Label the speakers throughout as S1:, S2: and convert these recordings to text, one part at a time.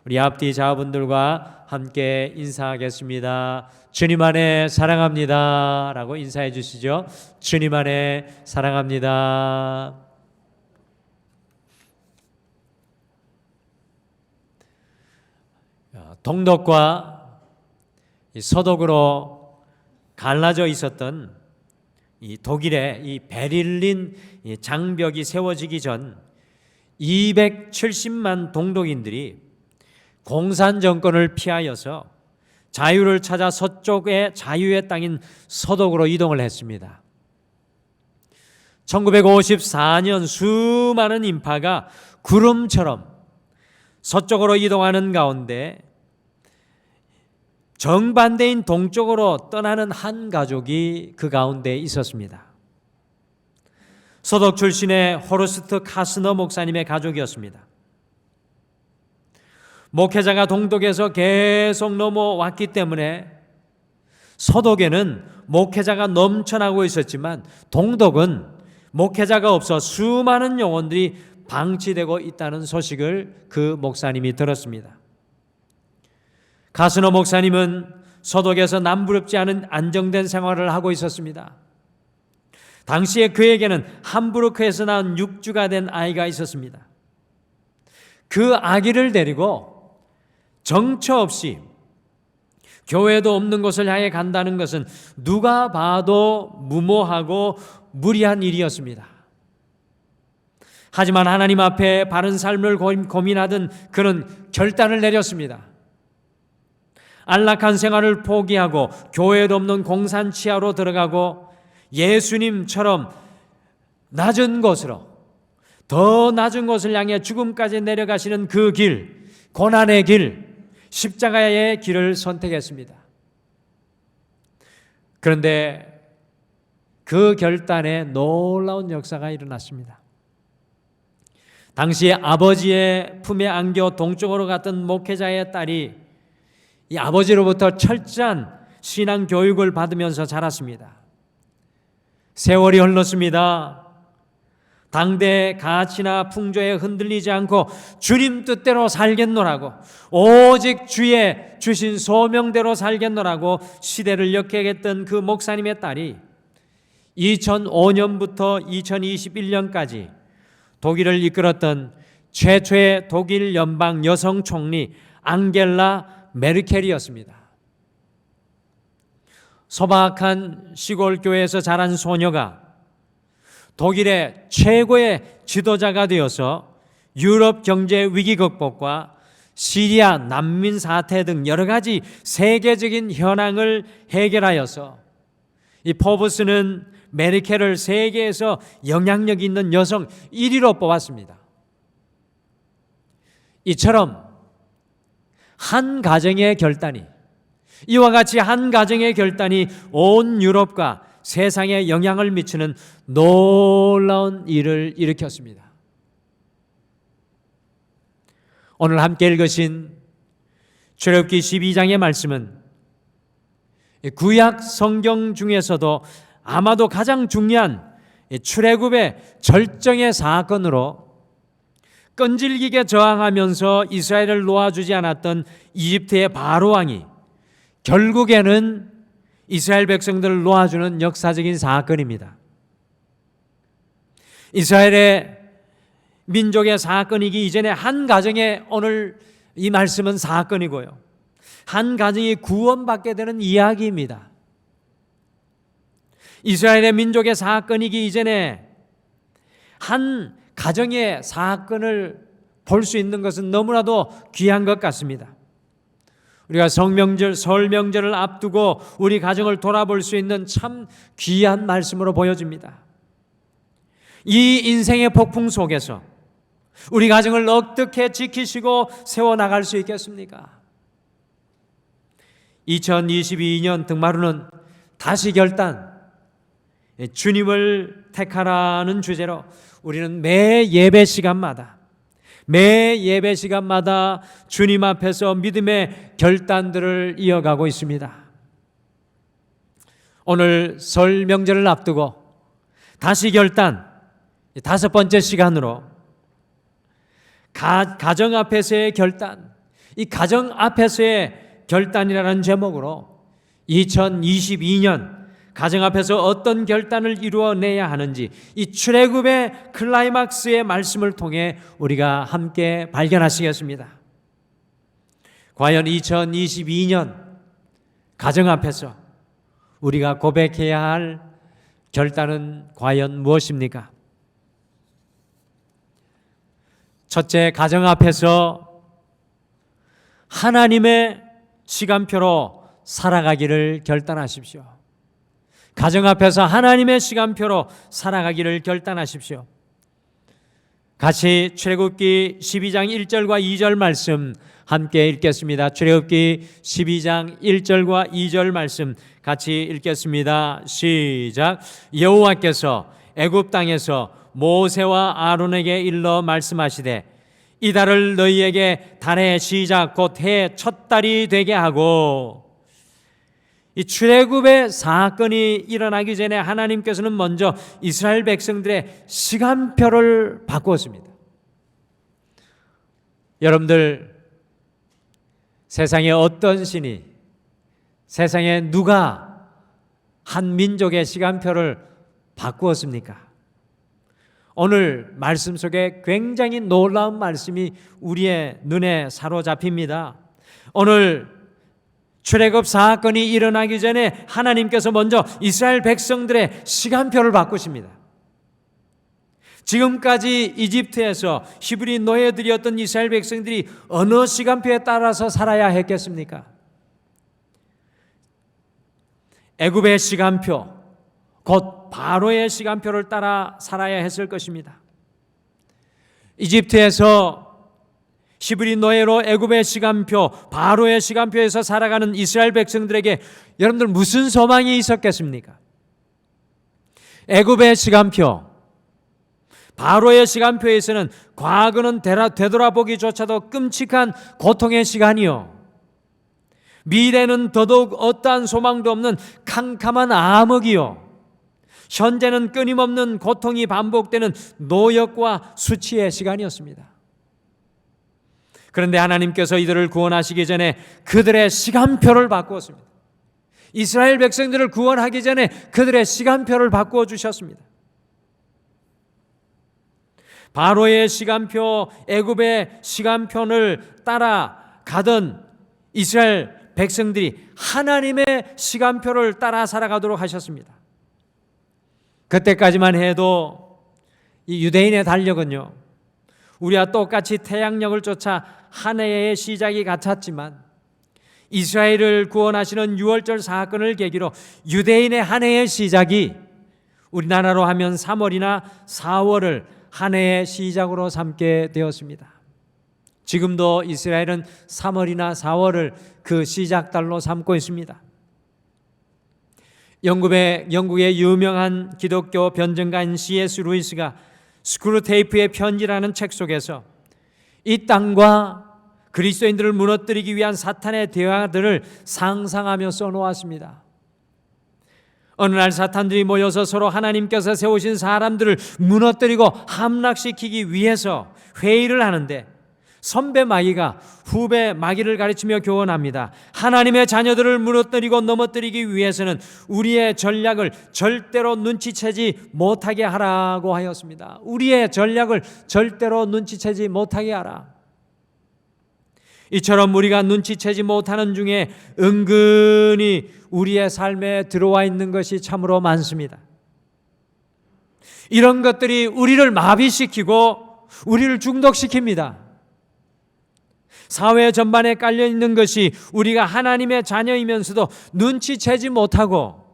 S1: 우리 앞뒤 자분들과 함께 인사하겠습니다. 주님 안에 사랑합니다 라고 인사해 주시죠. 주님 안에 사랑합니다. 동독과 서독으로 갈라져 있었던 이 독일의 이 베를린 장벽이 세워지기 전 270만 동독인들이 공산 정권을 피하여서 자유를 찾아 서쪽의 자유의 땅인 서독으로 이동을 했습니다. 1954년 수많은 인파가 구름처럼 서쪽으로 이동하는 가운데 정반대인 동쪽으로 떠나는 한 가족이 그 가운데 있었습니다. 서독 출신의 호르스트 카스너 목사님의 가족이었습니다. 목회자가 동독에서 계속 넘어왔기 때문에 서독에는 목회자가 넘쳐나고 있었지만 동독은 목회자가 없어 수많은 영혼들이 방치되고 있다는 소식을 그 목사님이 들었습니다. 카스너 목사님은 서독에서 남부럽지 않은 안정된 생활을 하고 있었습니다. 당시에 그에게는 함부르크에서 낳은 6주가 된 아이가 있었습니다. 그 아기를 데리고 정처 없이 교회도 없는 곳을 향해 간다는 것은 누가 봐도 무모하고 무리한 일이었습니다. 하지만 하나님 앞에 바른 삶을 고민하던 그는 결단을 내렸습니다. 안락한 생활을 포기하고 교회도 없는 공산 치하로 들어가고 예수님처럼 낮은 곳으로, 더 낮은 곳을 향해 죽음까지 내려가시는 그 길, 고난의 길, 십자가의 길을 선택했습니다. 그런데 그 결단에 놀라운 역사가 일어났습니다. 당시 아버지의 품에 안겨 동쪽으로 갔던 목회자의 딸이 이 아버지로부터 철저한 신앙 교육을 받으면서 자랐습니다. 세월이 흘렀습니다. 당대의 가치나 풍조에 흔들리지 않고 주님 뜻대로 살겠노라고, 오직 주의 주신 소명대로 살겠노라고 시대를 역행했던 그 목사님의 딸이 2005년부터 2021년까지 독일을 이끌었던 최초의 독일 연방 여성 총리 앙겔라 메르켈이었습니다. 소박한 시골 교회에서 자란 소녀가 독일의 최고의 지도자가 되어서 유럽 경제 위기 극복과 시리아 난민 사태 등 여러 가지 세계적인 현황을 해결하여서 이 포브스는 메르켈을 세계에서 영향력 있는 여성 1위로 뽑았습니다. 이처럼 한 가정의 결단이, 이와 같이 한 가정의 결단이 온 유럽과 세상에 영향을 미치는 놀라운 일을 일으켰습니다. 오늘 함께 읽으신 출애굽기 12장의 말씀은 구약 성경 중에서도 아마도 가장 중요한 출애굽의 절정의 사건으로 끈질기게 저항하면서 이스라엘을 놓아주지 않았던 이집트의 바로 왕이 결국에는 이스라엘 백성들을 놓아주는 역사적인 사건입니다. 이스라엘의 민족의 사건이기 이전에 한 가정의 오늘 이 말씀은 사건이고요, 한 가정이 구원받게 되는 이야기입니다. 이스라엘의 민족의 사건이기 이전에 한 가정의 사건을 볼 수 있는 것은 너무나도 귀한 것 같습니다. 우리가 성명절, 설 명절을 앞두고 우리 가정을 돌아볼 수 있는 참 귀한 말씀으로 보여집니다. 이 인생의 폭풍 속에서 우리 가정을 어떻게 지키시고 세워나갈 수 있겠습니까? 2022년 등마루는 다시 결단, 주님을 택하라는 주제로 우리는 매 예배 시간마다 주님 앞에서 믿음의 결단들을 이어가고 있습니다. 오늘 설 명절을 앞두고 다시 결단, 다섯 번째 시간으로 가정 앞에서의 결단, 이 가정 앞에서의 결단이라는 제목으로 2022년 가정 앞에서 어떤 결단을 이루어내야 하는지 이 출애굽의 클라이막스의 말씀을 통해 우리가 함께 발견하시겠습니다. 과연 2022년 가정 앞에서 우리가 고백해야 할 결단은 과연 무엇입니까? 첫째, 가정 앞에서 하나님의 시간표로 살아가기를 결단하십시오. 가정 앞에서 하나님의 시간표로 살아가기를 결단하십시오. 같이 출애굽기 12장 1절과 2절 말씀 함께 읽겠습니다. 출애굽기 12장 1절과 2절 말씀 같이 읽겠습니다. 시작. 여호와께서 애굽 땅에서 모세와 아론에게 일러 말씀하시되 이 달을 너희에게 달의 시작 곧 해의 첫 달이 되게 하고, 이 출애굽의 사건이 일어나기 전에 하나님께서는 먼저 이스라엘 백성들의 시간표를 바꾸었습니다. 여러분들, 세상에 어떤 신이, 세상에 누가 한 민족의 시간표를 바꾸었습니까? 오늘 말씀 속에 굉장히 놀라운 말씀이 우리의 눈에 사로잡힙니다. 오늘 출애굽 사건이 일어나기 전에 하나님께서 먼저 이스라엘 백성들의 시간표를 바꾸십니다. 지금까지 이집트에서 히브리 노예들이었던 이스라엘 백성들이 어느 시간표에 따라서 살아야 했겠습니까? 애굽의 시간표, 곧 바로의 시간표를 따라 살아야 했을 것입니다. 이집트에서 히브리 노예로 애굽의 시간표, 바로의 시간표에서 살아가는 이스라엘 백성들에게 여러분들 무슨 소망이 있었겠습니까? 애굽의 시간표, 바로의 시간표에서는 과거는 되돌아보기조차도 끔찍한 고통의 시간이요, 미래는 더더욱 어떠한 소망도 없는 캄캄한 암흑이요, 현재는 끊임없는 고통이 반복되는 노역과 수치의 시간이었습니다. 그런데 하나님께서 이들을 구원하시기 전에 그들의 시간표를 바꾸었습니다. 이스라엘 백성들을 구원하기 전에 그들의 시간표를 바꾸어 주셨습니다. 바로의 시간표, 애굽의 시간표를 따라 가던 이스라엘 백성들이 하나님의 시간표를 따라 살아가도록 하셨습니다. 그때까지만 해도 이 유대인의 달력은요, 우리와 똑같이 태양력을 쫓아 한 해의 시작이 같았지만 이스라엘을 구원하시는 유월절 사건을 계기로 유대인의 한 해의 시작이 우리나라로 하면 3월이나 4월을 한 해의 시작으로 삼게 되었습니다. 지금도 이스라엘은 3월이나 4월을 그 시작달로 삼고 있습니다. 영국의 유명한 기독교 변증가인 C.S. 루이스가 스크루테이프의 편지라는 책 속에서 이 땅과 그리스도인들을 무너뜨리기 위한 사탄의 대화들을 상상하며 써놓았습니다. 어느 날 사탄들이 모여서 서로 하나님께서 세우신 사람들을 무너뜨리고 함락시키기 위해서 회의를 하는데 선배 마귀가 후배 마귀를 가르치며 교훈합니다. 하나님의 자녀들을 무너뜨리고 넘어뜨리기 위해서는 우리의 전략을 절대로 눈치채지 못하게 하라고 하였습니다. 우리의 전략을 절대로 눈치채지 못하게 하라. 이처럼 우리가 눈치채지 못하는 중에 은근히 우리의 삶에 들어와 있는 것이 참으로 많습니다. 이런 것들이 우리를 마비시키고 우리를 중독시킵니다. 사회 전반에 깔려있는 것이 우리가 하나님의 자녀이면서도 눈치채지 못하고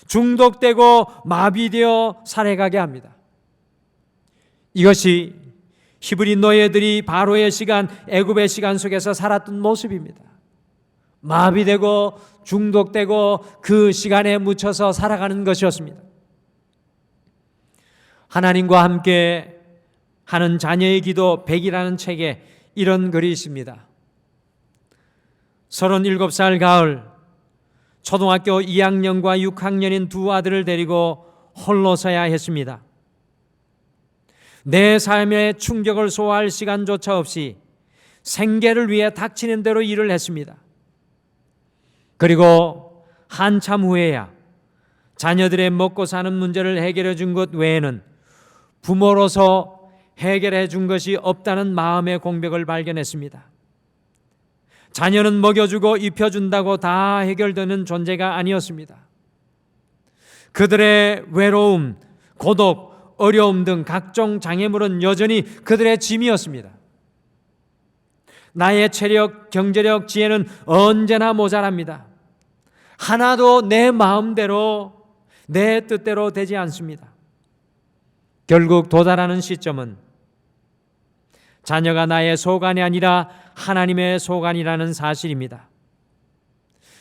S1: 중독되고 마비되어 살아가게 합니다. 이것이 히브리 노예들이 바로의 시간, 애굽의 시간 속에서 살았던 모습입니다. 마비되고 중독되고 그 시간에 묻혀서 살아가는 것이었습니다. 하나님과 함께 하는 자녀의 기도 100이라는 책에 이런 글이 있습니다. 37살 가을, 초등학교 2학년과 6학년인 두 아들을 데리고 홀로 서야 했습니다. 내 삶의 충격을 소화할 시간조차 없이 생계를 위해 닥치는 대로 일을 했습니다. 그리고 한참 후에야 자녀들의 먹고 사는 문제를 해결해 준 것 외에는 부모로서 해결해 준 것이 없다는 마음의 공백을 발견했습니다. 자녀는 먹여주고 입혀준다고 다 해결되는 존재가 아니었습니다. 그들의 외로움, 고독, 어려움 등 각종 장애물은 여전히 그들의 짐이었습니다. 나의 체력, 경제력, 지혜는 언제나 모자랍니다. 하나도 내 마음대로, 내 뜻대로 되지 않습니다. 결국 도달하는 시점은 자녀가 나의 소관이 아니라 하나님의 소관이라는 사실입니다.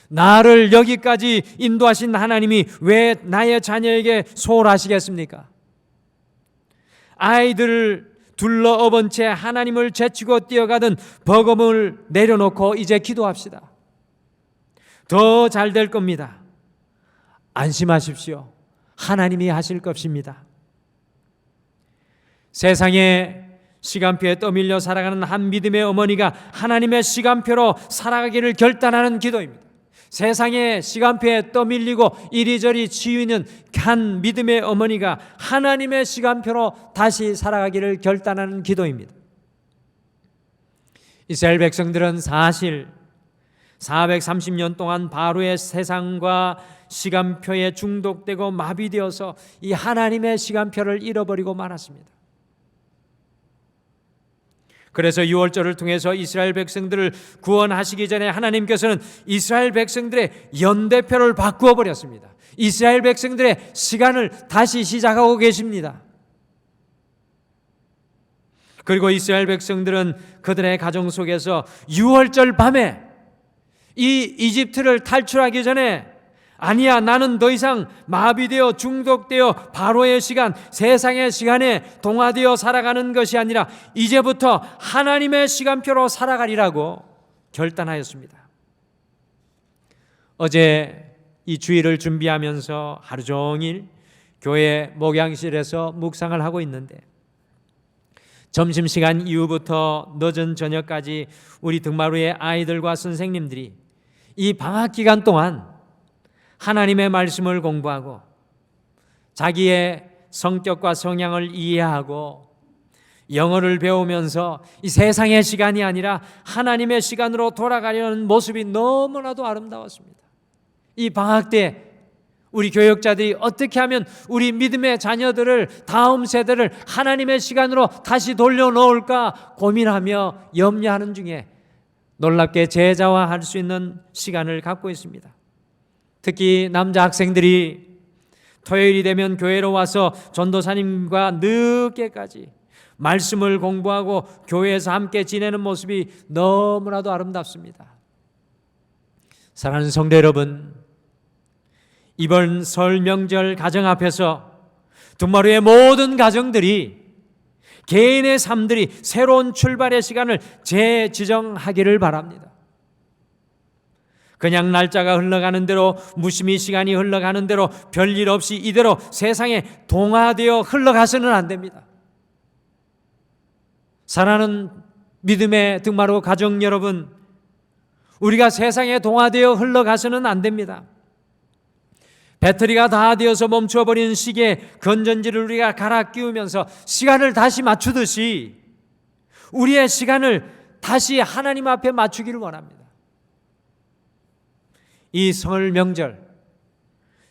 S1: 나를 여기까지 인도하신 하나님이 왜 나의 자녀에게 소홀하시겠습니까? 아이들을 둘러엎은 채 하나님을 제치고 뛰어가던 버금을 내려놓고 이제 기도합시다. 더 잘 될 겁니다. 안심하십시오. 하나님이 하실 것입니다. 세상에 시간표에 떠밀려 살아가는 한 믿음의 어머니가 하나님의 시간표로 살아가기를 결단하는 기도입니다. 세상에 시간표에 떠밀리고 이리저리 치이는 한 믿음의 어머니가 하나님의 시간표로 다시 살아가기를 결단하는 기도입니다. 이스라엘 백성들은 사실 430년 동안 바로의 세상과 시간표에 중독되고 마비되어서 이 하나님의 시간표를 잃어버리고 말았습니다. 그래서 유월절을 통해서 이스라엘 백성들을 구원하시기 전에 하나님께서는 이스라엘 백성들의 연대표를 바꾸어 버렸습니다. 이스라엘 백성들의 시간을 다시 시작하고 계십니다. 그리고 이스라엘 백성들은 그들의 가정 속에서 유월절 밤에 이 이집트를 탈출하기 전에 아니야, 나는 더 이상 마비되어 중독되어 바로의 시간, 세상의 시간에 동화되어 살아가는 것이 아니라 이제부터 하나님의 시간표로 살아가리라고 결단하였습니다. 어제 이 주일을 준비하면서 하루 종일 교회 목양실에서 묵상을 하고 있는데 점심시간 이후부터 늦은 저녁까지 우리 등마루의 아이들과 선생님들이 이 방학 기간 동안 하나님의 말씀을 공부하고 자기의 성격과 성향을 이해하고 영어를 배우면서 이 세상의 시간이 아니라 하나님의 시간으로 돌아가려는 모습이 너무나도 아름다웠습니다. 이 방학 때 우리 교역자들이 어떻게 하면 우리 믿음의 자녀들을, 다음 세대를 하나님의 시간으로 다시 돌려놓을까 고민하며 염려하는 중에 놀랍게 제자화할 수 있는 시간을 갖고 있습니다. 특히 남자 학생들이 토요일이 되면 교회로 와서 전도사님과 늦게까지 말씀을 공부하고 교회에서 함께 지내는 모습이 너무나도 아름답습니다. 사랑하는 성도 여러분, 이번 설 명절 가정 앞에서 등마루의 모든 가정들이 개인의 삶들이 새로운 출발의 시간을 재지정하기를 바랍니다. 그냥 날짜가 흘러가는 대로, 무심히 시간이 흘러가는 대로 별일 없이 이대로 세상에 동화되어 흘러가서는 안 됩니다. 사랑하는 믿음의 등마루 가정 여러분, 우리가 세상에 동화되어 흘러가서는 안 됩니다. 배터리가 다 되어서 멈춰버린 시계 건전지를 우리가 갈아 끼우면서 시간을 다시 맞추듯이 우리의 시간을 다시 하나님 앞에 맞추기를 원합니다. 이 설 명절,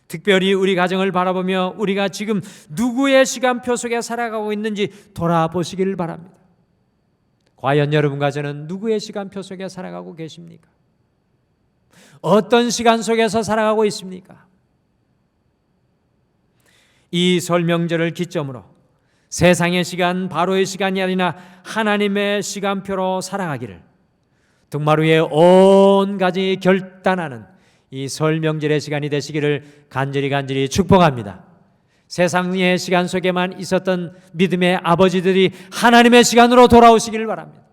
S1: 특별히 우리 가정을 바라보며 우리가 지금 누구의 시간표 속에 살아가고 있는지 돌아보시기를 바랍니다. 과연 여러분과 저는 누구의 시간표 속에 살아가고 계십니까? 어떤 시간 속에서 살아가고 있습니까? 이 설 명절을 기점으로 세상의 시간, 바로의 시간이 아니라 하나님의 시간표로 살아가기를 등마루의 온 가정이 결단하는 이 설 명절의 시간이 되시기를 간절히 축복합니다. 세상의 시간 속에만 있었던 믿음의 아버지들이 하나님의 시간으로 돌아오시기를 바랍니다.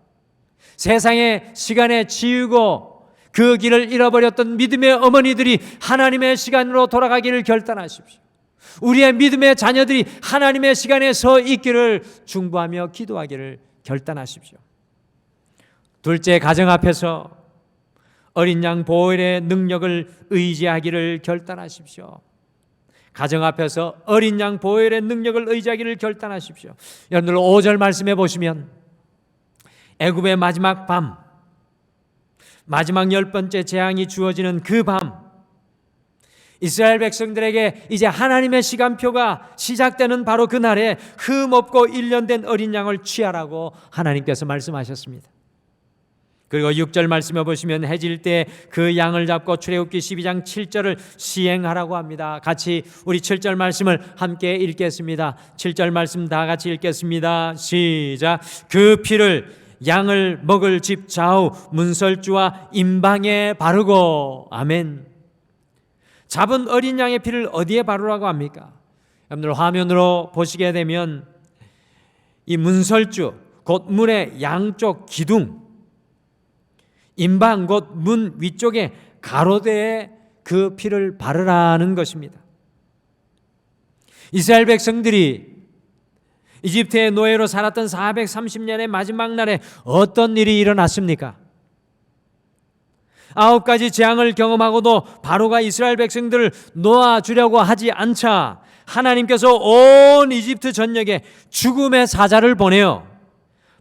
S1: 세상의 시간에 치이고 그 길을 잃어버렸던 믿음의 어머니들이 하나님의 시간으로 돌아가기를 결단하십시오. 우리의 믿음의 자녀들이 하나님의 시간에 서 있기를 중보하며 기도하기를 결단하십시오. 둘째, 가정 앞에서 어린 양 보혈의 능력을 의지하기를 결단하십시오. 가정 앞에서 어린 양 보혈의 능력을 의지하기를 결단하십시오. 여러분들 5절 말씀해 보시면 애굽의 마지막 밤, 마지막 10번째 재앙이 주어지는 그 밤, 이스라엘 백성들에게 이제 하나님의 시간표가 시작되는 바로 그날에 흠없고 1년 된 어린 양을 취하라고 하나님께서 말씀하셨습니다. 그리고 6절 말씀해 보시면 해질 때 그 양을 잡고 출애굽기 12장 7절을 시행하라고 합니다. 같이 우리 7절 말씀을 함께 읽겠습니다. 7절 말씀 다 같이 읽겠습니다. 시작. 그 피를 양을 먹을 집 좌우 문설주와 임방에 바르고. 아멘. 잡은 어린 양의 피를 어디에 바르라고 합니까? 여러분들 화면으로 보시게 되면 이 문설주, 곧 문의 양쪽 기둥, 임방 곧 문 위쪽에 가로대에 그 피를 바르라는 것입니다. 이스라엘 백성들이 이집트의 노예로 살았던 430년의 마지막 날에 어떤 일이 일어났습니까? 9가지 재앙을 경험하고도 바로가 이스라엘 백성들을 놓아주려고 하지 않자 하나님께서 온 이집트 전역에 죽음의 사자를 보내요.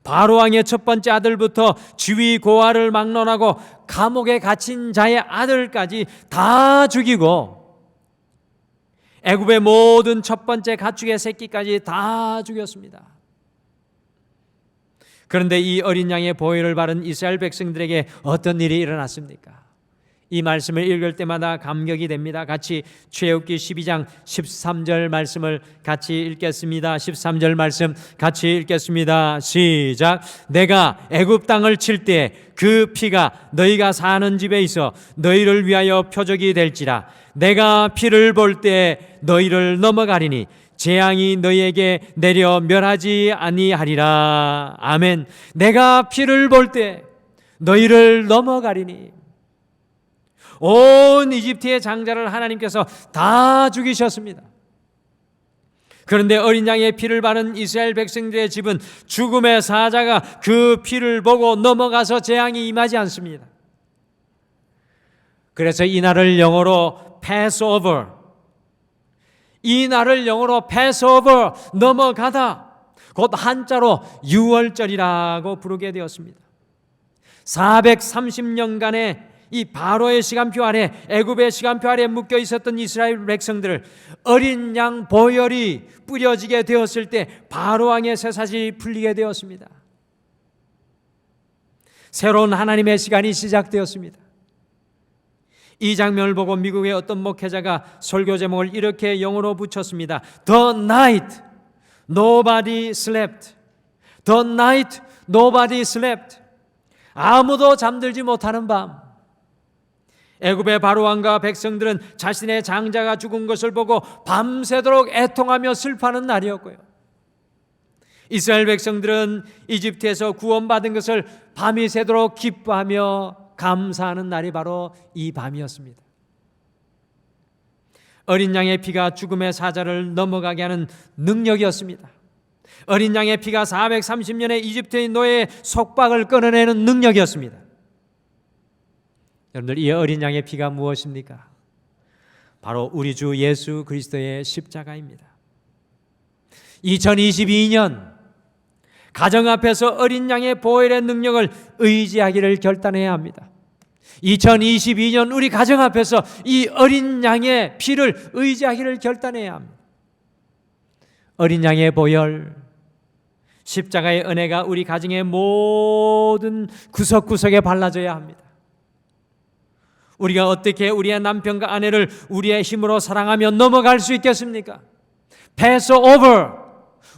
S1: 바로 왕의 첫 번째 아들부터 지위 고아를 막론하고 감옥에 갇힌 자의 아들까지 다 죽이고 애굽의 모든 첫 번째 가축의 새끼까지 다 죽였습니다. 그런데 이 어린 양의 보혈을 바른 이스라엘 백성들에게 어떤 일이 일어났습니까? 이 말씀을 읽을 때마다 감격이 됩니다. 같이 출애굽기 12장 13절 말씀을 같이 읽겠습니다. 13절 말씀 같이 읽겠습니다. 시작. 내가 애굽 땅을 칠 때 그 피가 너희가 사는 집에 있어 너희를 위하여 표적이 될지라. 내가 피를 볼 때 너희를 넘어가리니 재앙이 너희에게 내려 멸하지 아니하리라. 아멘. 내가 피를 볼 때 너희를 넘어가리니. 온 이집트의 장자를 하나님께서 다 죽이셨습니다. 그런데 어린 양의 피를 바른 이스라엘 백성들의 집은 죽음의 사자가 그 피를 보고 넘어가서 재앙이 임하지 않습니다. 그래서 이 날을 영어로 Passover, 이 날을 영어로 Passover, 넘어가다, 곧 한자로 유월절이라고 부르게 되었습니다. 430년간의 이 바로의 시간표 아래, 애굽의 시간표 아래 묶여 있었던 이스라엘 백성들을 어린 양 보혈이 뿌려지게 되었을 때 바로 왕의 쇠사슬이 풀리게 되었습니다. 새로운 하나님의 시간이 시작되었습니다. 이 장면을 보고 미국의 어떤 목회자가 설교 제목을 이렇게 영어로 붙였습니다. The night nobody slept. The night nobody slept. 아무도 잠들지 못하는 밤. 애굽의 바로 왕과 백성들은 자신의 장자가 죽은 것을 보고 밤새도록 애통하며 슬퍼하는 날이었고요. 이스라엘 백성들은 이집트에서 구원받은 것을 밤이 새도록 기뻐하며 감사하는 날이 바로 이 밤이었습니다. 어린 양의 피가 죽음의 사자를 넘어가게 하는 능력이었습니다. 어린 양의 피가 430년의 이집트의 노예의 속박을 끊어내는 능력이었습니다. 여러분들, 이 어린 양의 피가 무엇입니까? 바로 우리 주 예수 그리스도의 십자가입니다. 2022년 가정 앞에서 어린 양의 보혈의 능력을 의지하기를 결단해야 합니다. 2022년 우리 가정 앞에서 이 어린 양의 피를 의지하기를 결단해야 합니다. 어린 양의 보혈, 십자가의 은혜가 우리 가정의 모든 구석구석에 발라져야 합니다. 우리가 어떻게 우리의 남편과 아내를 우리의 힘으로 사랑하며 넘어갈 수 있겠습니까? Passover,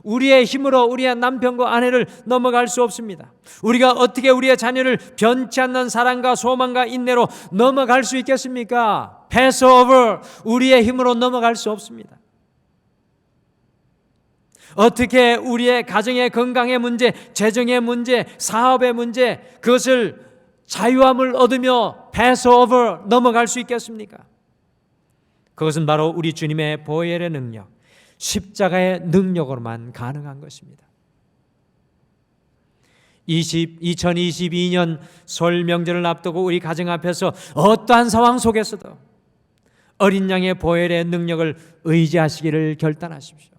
S1: 우리의 힘으로 우리의 남편과 아내를 넘어갈 수 없습니다. 우리가 어떻게 우리의 자녀를 변치 않는 사랑과 소망과 인내로 넘어갈 수 있겠습니까? Passover, 우리의 힘으로 넘어갈 수 없습니다. 어떻게 우리의 가정의 건강의 문제, 재정의 문제, 사업의 문제, 그것을 자유함을 얻으며 Passover 넘어갈 수 있겠습니까? 그것은 바로 우리 주님의 보혈의 능력, 십자가의 능력으로만 가능한 것입니다. 2022년 설 명절을 앞두고 우리 가정 앞에서 어떠한 상황 속에서도 어린 양의 보혈의 능력을 의지하시기를 결단하십시오.